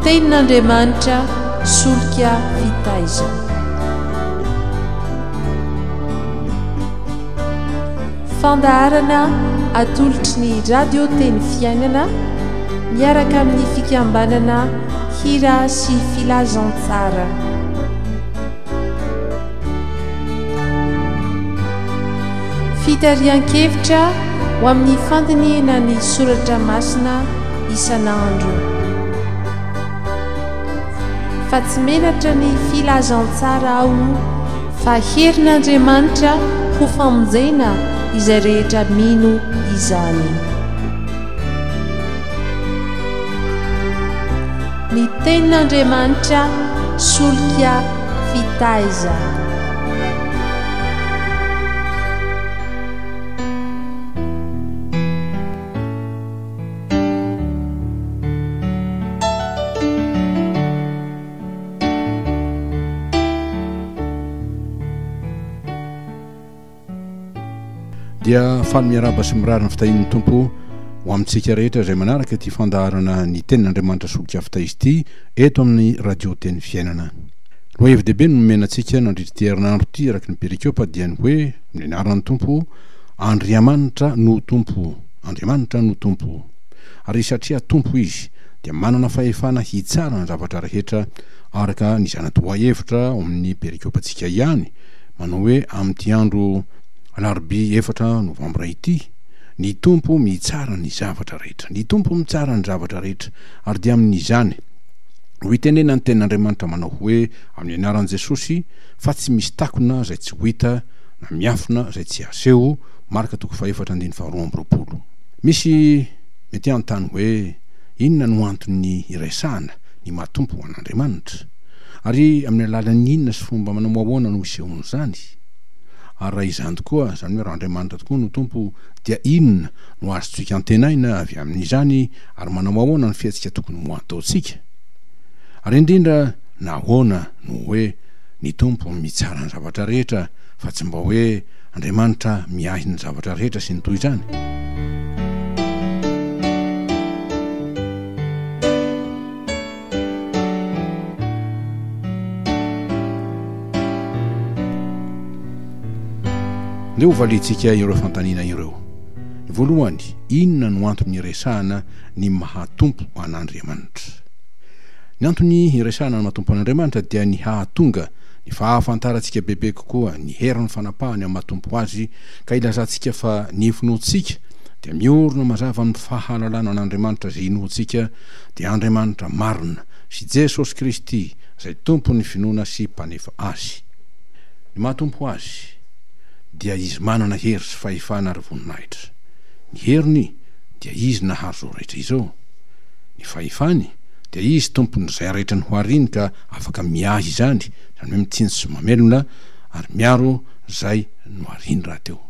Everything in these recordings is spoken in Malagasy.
tenin'Andriamanitra solika vitaiza. Fandaharana atolotry ny radio teny fiainana miaraka amin'ny fikambanana hira sy filazantsara. Fitarian-kevitra ho amin'ny fandiniana ny soratra masina isan'andro. Fa tsy menatra ny filazantsara ao fa herin'Andriamanitra ho famonjena izay rehetra mino izany. Ny tenin'Andriamanitra solika vitaiza. Dia faly miaraba sy mirariny fitahin'ny tompo ho amintsika rehetra izay manaraka ty fandaharana ny tenin'Andriamanitra solika vitaiza ity eto amin'ny radio teny fiainana. Lohahevi-dehibe no nomenantsika nandritra ty herinandro ty araky ny perikiopa dia ny hoe amin'ny anaran'ny tompo Andriamanitra no tompo, Andriamanitra no tompo. Ary satria tompo izy dia manana fahefana hitsara ny zavatra rehetra araka ny zanatoa-hevitra ao amin'ny perikiopantsika ihany manao hoe amin'ity andro alarobia 4 novambra ity ny tompo mitsara ny zavatra rehetra, ny tompo mitsara ny zavatra rehetra. Ary dia amin'izany ho itenena ny tenin'Andriamanitra manao hoe amin'ny anaran'i Jesosy fa tsy misy takona izay tsy ho hita na miafina izay tsy aseho, marika 4:22. Misy mety anontany hoe inona no antony iresahana ny mahatompo ho an'Andriamanitra, ary amin'ny alalan'ny inona sy fomba manao ahoana no isehony izany. Ary raha izany tokoa, izany hoe raha Andriamanitra tokoa no tompo, dia inona no azontsika antenaina avy amin'izany ary manao ahoana ny fiatsika tokony ho ataontsika. Ary indrindra nahoana no hoe ny tompo mitsara ny zavatra rehetra fa tsy mba hoe Andriamanitra miahy ny zavatra rehetra sy ny toy izany. Ndeo valintsika ireo fantaniana ireo. Ny voalohany, inona no antony iresahana ny mahatompo an'Andriamanitra? Ny antony iresahana ny mahatompo an'Andriamanitra dia ny hahatonga ny fahafantarantsika bebe kokoa ny herin'ny fanapahany amin'ny mahatompo azy, ka ilazantsika fa ny finoantsika dia miorona mazava amin'ny fahalalana an'Andriamanitra izay inoantsika dia Andriamanitra marina sy Jesosy Kristy izay tompo ny finoana sy mpanefa azy. Ny mahatompo azy dia izy manana hery sy fahefana ary voninahitra. Ny heriny dia izy nahazo rehetra izao. Ny fahefany dia izy tompony izay rehetra ny hoariny ka afaka miahy izany, izany hoe mitsinjo sy mamelona ary miaro izay no ariny raha teo.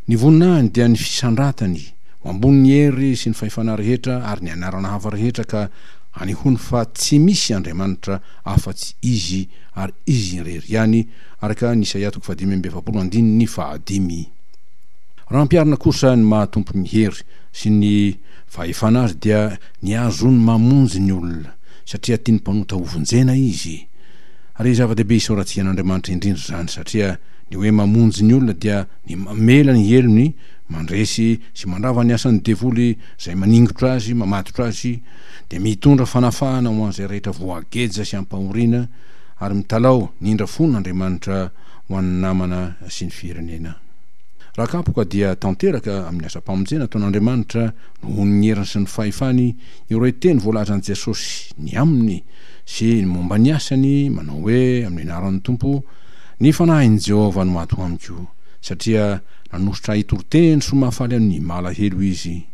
Ny voninahiny dia ny fisandratany ho ambony hery sy ny fahefana rehetra ary ny anarana hafa rehetra ka anihony fa tsy misy Andriamanitra afa-tsy izy ary izy irery ihany, araka ny Isaia 5:25. Raha ampiarina kosa ny mahatompo ny hery sy ny fahefana azy dia ny azony mamonjy ny olona satria tia ny mpanota hovonjena izy. Ary zava-dehibe isoratsika an'Andriamanitra indrindra izany satria ny hoe mamonjy ny olona dia ny mamela ny helony, mandresy sy mandrava ny asan'ny devoly izay maningotra azy, mamatotra azy, dia mitondra fanafahana ho an'izay rehetra voageja sy ampahoriana ary mitalao nindra fon'Andriamanitra ho an'ny namana sy ny firenena. Raha kapoka dia tanteraka amin'ny asa-pamonjena ataon'Andriamanitra noho ny heriny sy ny fahefany ireo teny voalazan'i Jesosy ny aminy sy ny momba ny asany, manao hoe amin'ny anaran'ny tompo ny fanahin'i Jehovah no mato amiko, satria nanositra hitoroteny sy mahafaly amin'ny malahelo izy,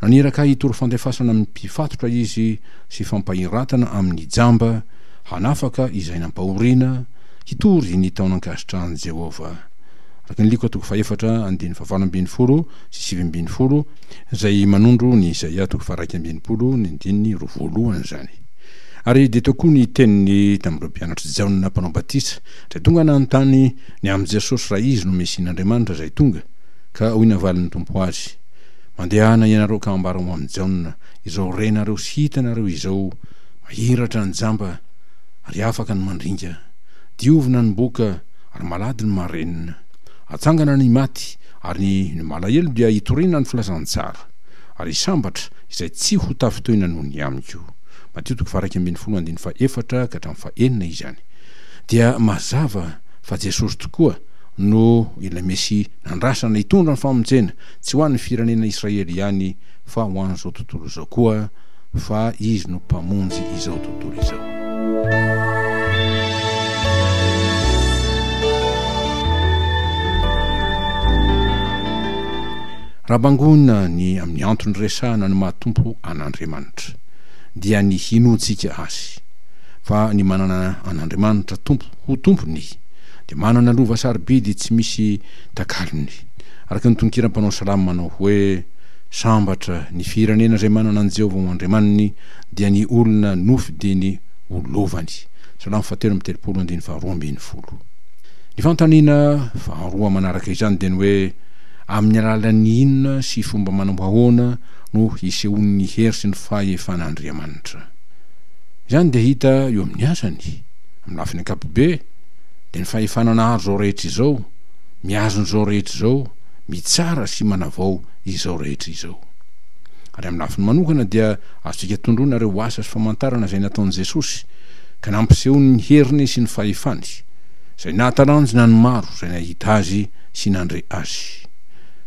naniraka hitoro fandefasana amin'ny mpifatotra izy sy fampahiratana amin'ny jamba, hanafaka izay nampahoriana, hitory ny taonan-kasitrahan'i Jehovah. Araka ny Lika 4:4-20 sy 7:20 izay manondro ny Isaia 2:20 zany. Ary dia teo koa ny teniny tamin'ireo mpianatra Jaona mpanao batisa izay tonga nanontany ny amin'i Jesosy raha izy no Mesian'Andriamanitra izay tonga, ka hoy valin'ny tompo azy, mandehana ianareo ka ambara ho amin'i Jaona izao renareo sy hitanareo izao mahiratra ny jamba ary afaka ny mandringa, diovina ny boka ary malady ny marenina, atsangana ny maty ary ny malahelo dia hitoriana ny filazany tsara ary sambatra izay tsy ho tafitoina noho ny amiko. Mateo 12:4 ka hatramin'ny 4 izany. Dia mazava fa Jesosy tokoa no ilay Mesy nandrasana hitondra ny famonjena, tsy ho an'ny firenena Israely ihany fa ho an'izao tontolo izao koa, fa izy no mpamonjy izao tontolo izao. Raha bangonina ny amin'ny antony resahana ny mahatompo an'Andriamanitra dia ny hinontsika azy, fa ny manana an'Andriamanitra tompo ho tompony dia manana lova sarobidy tsy misy takalony. Araka ny tonkiram-panao salamo manao hoe sambatra ny firenena izay manana an Jehovah ho Andriamaniny dia ny olona nofidiny ho lovany. Salamo 7:32. Ny fanontaniana faharoa manaraka izany dia ny hoe amin'ny alalan'ny inona sy fomba manam-pahoana no hisehon'ny hery sy ny fahefan'Andriamanitra. Izany dia hita eo amin'ny asany, amin'ny lafiny ankapobe dia ny fahefanana ary zao rehetra izao, miazony zao rehetra izao, mitsara sy manavao izao rehetra izao. Ary amin'ny lafiny manokana dia azontsika tondrona ireo asa sy famantarana izay nataon'i Jesosy ka nampisehony ny heriny sy ny fahefany, izay nahatalanjona ny maro izay nahita azy sy nandre azy.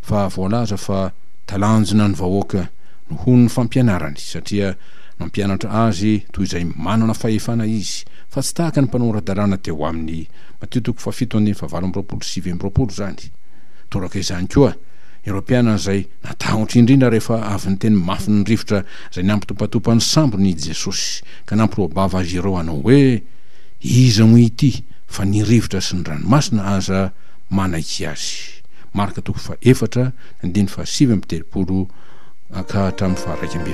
Fa voalaza fa talanjona ny vahoaka no hono ny fampianarany, satria mampianatra azy toy izay manana fahefana izy, fa tsy tahaka ny mpanao ara-dalàna teo amin'ny Mateo 7:7-20 zany. Toraka izany koa ireo mpianana izay natahotra indrindra rehefa avy ny teny mafy ny rivotra izay nampitopatopa ny sambony Jesosy ka nampirobava azy ireo hanao hoe iza mo ity fa ny rivotra sy ny ranomasina aza manaiky azy. Marka 4:7-7 ka hatramin'ny 1:20.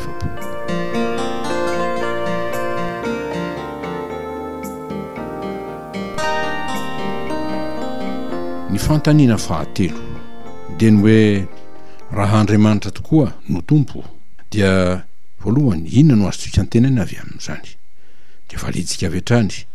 Ny fantaniana fahatelo dia ny hoe raha Andriamanitra tokoa no tompo dia voalohany inona no azontsika antenana avy amin'izany? Dia valitsika avy hatrany.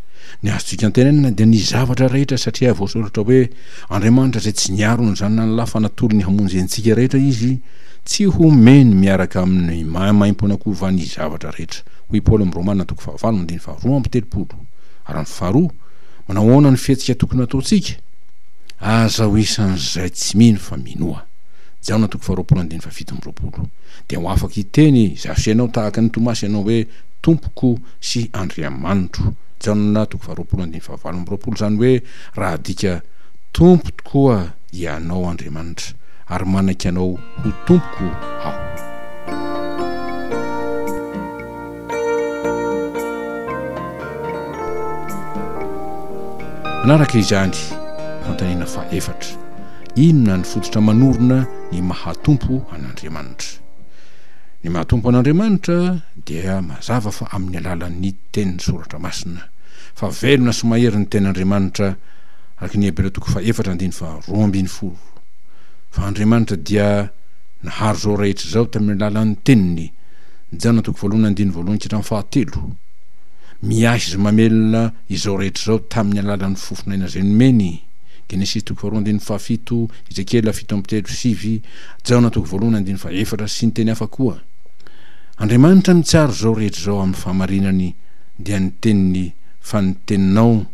Ny azontsika antenana dia ny zavatra rehetra, satria voasoratra hoe Andriamanitra izay tsy niaro ny zanany lafa natolo ny hamonjy antsika rehetra izy, tsy homeny miaraka amin'ny maimpo-an'akoho ny zavatra rehetra. Hoy Paoly amin'ny Romana 5:2-7. Ary ny faharoa, manao ahoana ny fihetsika tokony ataontsika? Aza ho isan'izay tsy mino fa minoa. Jaona 2:20. Dia ho afaka hiteny zafianao tahaka ny Tomasy ianao hoe tompoko sy Andriamanitro. Jaona 2:20 zany hoe raha dika tompo tokoa ianao Andriamanitra ary manaiky anao ho tompoko aho. Manaraka izany fantaniana fahaefatra, inona ny fototra manorina ny mahatompo an'Andriamanitra? Ny mahatompo an'Andriamanitra dia mazava fa amin'ny alalan'ny tenin'ny soratra masina, fa velona sy mahery ny ten'Andriamanitra araka ny Hebrea 4:2-20. Fa Andriamanitra dia naharo zao rehetra zao tamin'ny alalan'ny teniny. Jaona 1:1-7. Miasa izy mamelona izao rehetra zao tamin'ny alalan'ny fofinaina izay nomeny. Genesis 2:7, Ezekiel 7:7, Jaona 1:1-4 sy ny teny hafa koa. Andriamanitra mitsaro zao rehetra zao amin'ny fahamarinany dia ny teniny fa ny teninao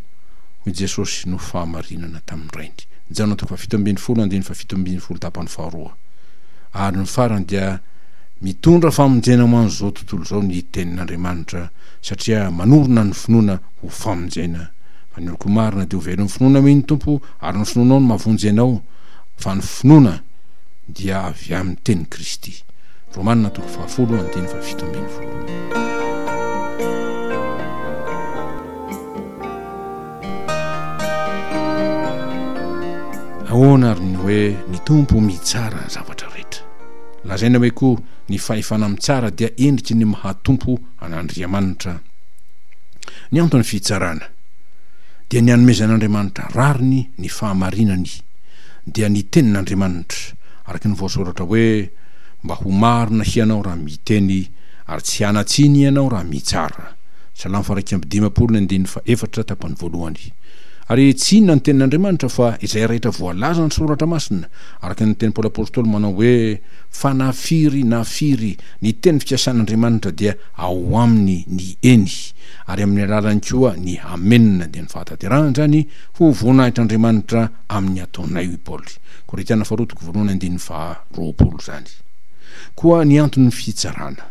hoy Jesosy no fahamarinana tamin'ny rainy. Jaona 7:20-7:20 tapany faharoa. Ary ny farany dia mitondra famonjena ho an'izao tontolo zao ny tenin'Andriamanitra, satria manorina ny finoana ho famonjena. Fa ny oloko marina dia ho velon'ny finoana mihiny Tompo, ary ny finoanao no mahavonjy anao, fa ny finoana dia avy amin'ny teny Kristy. Romana 10:7. Ahoana ary ny hoe ny tompo mitsara ny zavatra rehetra? Lazaina hoe koa ny fahefana mitsara dia endriky ny mahatompo an'Andriamanitra. Ny antony fitsarana dia ny hanomezan'Andriamanitra rariny ny fahamarinany dia ny tenin'Andriamanitra, araka ny voasoratra hoe mba ho marina hianao raha miteny ary tsy hanatsiny ianao raha mitsara. salamy faraiky amby 5 tapany voalohany. Ary tsy inona ny tenin'Andriamanitra fa izay rehetra voalaza ny soratra masina araka ny teny Paoly apôstôly manao hoe fa nafiry ny teny fiasan'Andriamanitra dia ao aminy ny eny ary amin'ny alalany koa ny amenina dia ny fahatanterahana zany ho vonahitr'Andriamanitra amin'ny ataonay Paoly. Korintana faharotoko voalohany 2:20 zany. Koa ny antony fitsarana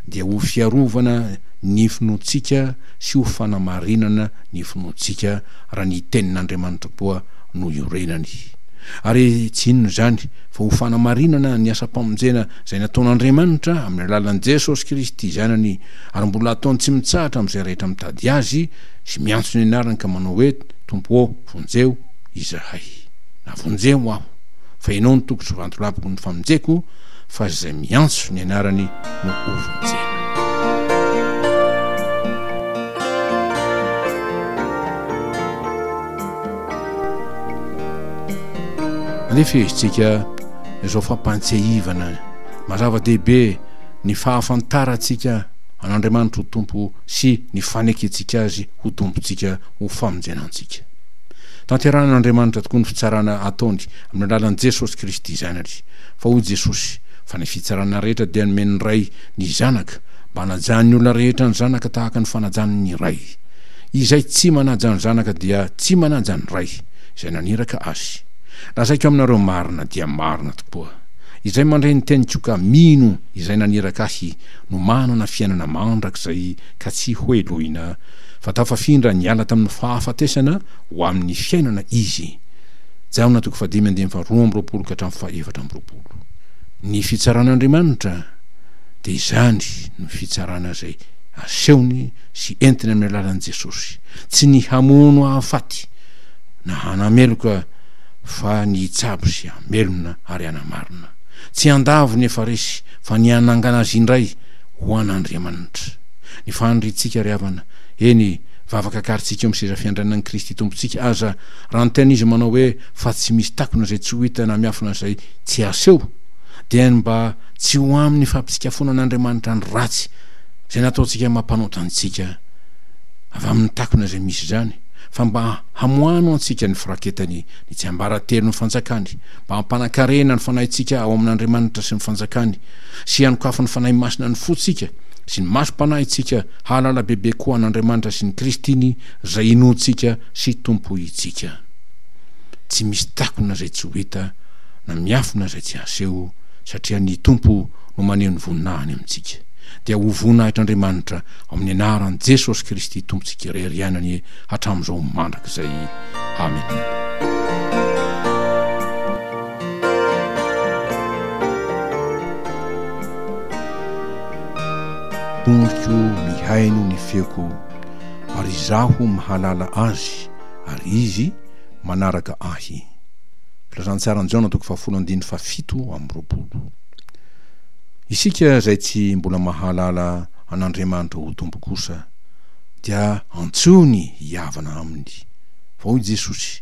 dia ho fiarovana ny finoantsika sy ho fanamarinana ny finoantsika raha ny tenin'Andriamanitra koa no iorenany. Ary tsy inona zany fa ho fanamarinana ny asa-pamonjena izay nataon'Andriamanitra amin'ny alalan'i Jesosy Kristy zanany, ary mbola ataony tsy mitsahatra amin'izay rehetra mitady azy sy miantso ny anarany ka manao hoe Tompo vonjeo izahay, na vonjeo aho fa ianao ny tokotry rantolapiko ny famonjeko fa izay miantso ny anarany no ho vonjena. Alefa izitsika izao fampantsehivana mazava-dehibe ny fahafantarantsika an'Andriamanitra ho tompo sy ny faneketsika azy ho tompontsika ho famonjenantsika. Tanteran'Andriamanitra tokoa ny fitsarana ataony amin'ny alalan'i Jesosy Kristy zanany, fa ho Jesosy fa ny fitsarana rehetra dia nomeny ray ny zanaka mba hanajan'ny olona rehetra ny zanaka tahaka ny fanajan'ny ray. Izay tsy manaja ny zanaka dia tsy manaja ny ray izay naniraka azy. Lazaiko aminareo marina dia marina tokoa. Izay mandray ny teniko ka mino izay naniraka ahy no manana fiainana mandrakizay ka tsy hoeloina, fa tafafindra niala tamin'ny fahafatesana ho amin'ny fiainana izy. Jahona 5:22-24. Ny fitsaran'Andriamanitra dia izany no fitsarana zay asehony sy entiny amin'ny alalan'i Jesosy, tsy ny hamono hahafaty na hanameloka fa ny itsabo sy hamelona ary hanamarina, tsy andavo ny efa resy fa ny hanangana azy indray ho an'Andriamanitra. Ny faniritsika ry havana, eny vavaka karitsika eo amin'ny seza fiandrianan'i Kristy tompontsika aza raha ny tena izy manao hoe fa tsy misy takona zay tsy ho hita na miafina zay tsy aseho, dia mba tsy ho amin'ny fampitsikafona an'Andriamanitra ny ratsy zay nataontsika mampanotanytsika avy amin'ny takona zay misy zany, fa mba hamoano antsika ny firaketany ny tsy ambaratelo ny fanjakany, mba hampanakarena ny fanahintsika ao amin'Andriamanitra sy ny fanjakany, sy hanokafo ny fanahy masina ny fotsika sy ny masom-panahitsika halala bebe koa an'Andriamanitra sy ny Kristiny zay inoantsika sy tompo itsika. Tsy misy takona zay tsy ho hita na miafina zay tsy aseho, satria ny tompo no maneho ny voninahiny amintsika. Dia ho vonahitr'Andriamanitra amin'ny anaran'i Jesosy Kristy tompontsika irery anany hatramin'izao mandrakizay. Amen. Toniko mihaino ny feoko ary izaho mahalala azy ary izy manaraka ahy. Filazantsarany Jaona 10:7-20. Isika zay tsy mbola mahalala an'Andriamanitra ho tompo kosa dia antsony hiavana aminy, fa hoy Jesosy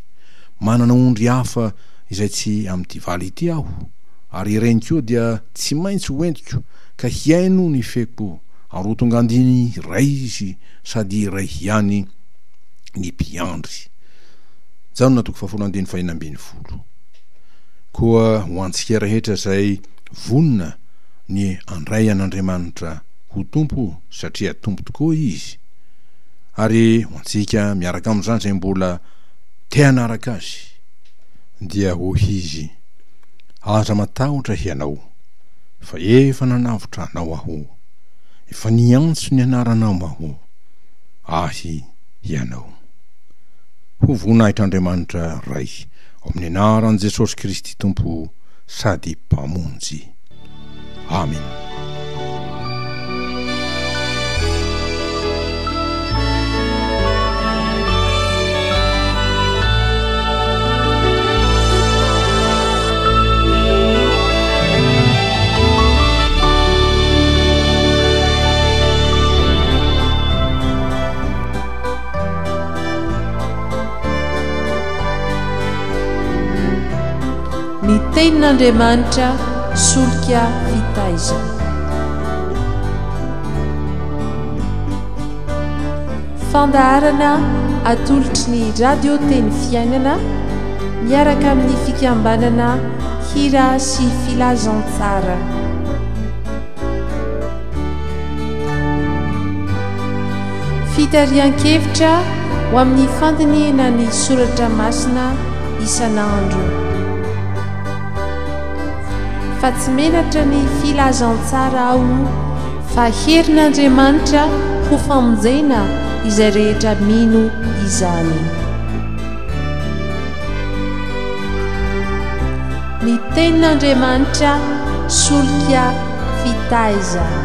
manana ondry hafa izay tsy amin'ity valy ity aho, ary ireny koa dia tsy maintsy hoentiko ka hiaino ny feoko, ary ho tonga andiny iray izy sady iray ihany ny mpiandry. Jaona 10:20. Koa ho antsika rehetra zay vonina ny andray an'Andriamanitra ho tompo satria tompo tokoa izy, ary ho antsika miaraka amin'izany zay mbola te hanaraka azy, dia ho izy aza matahotra hianao fa efa nanavotra anao aho, efa niantso ny anaranao aho, ahy ianao. Ho vonahitr'Andriamanitra ray amin'ny anaran'i Jesosy Kristy tompo sady mpamonjy. Amen. Ny tenin'Andriamanitra solika fitaizana. fandaharana atolotry ny radio teny fiainana miaraka amin'ny fikambanana hira sy filazantsara. Fitarian-kevitra ho amin'ny fandiniana ny soratra masina isan'andro. Fa tsy menatra ny filazantsara ao fa herin'Andriamanitra ho famonjena izay rehetra mino izany. Ny tenin'Andriamanitra solika fitaiza.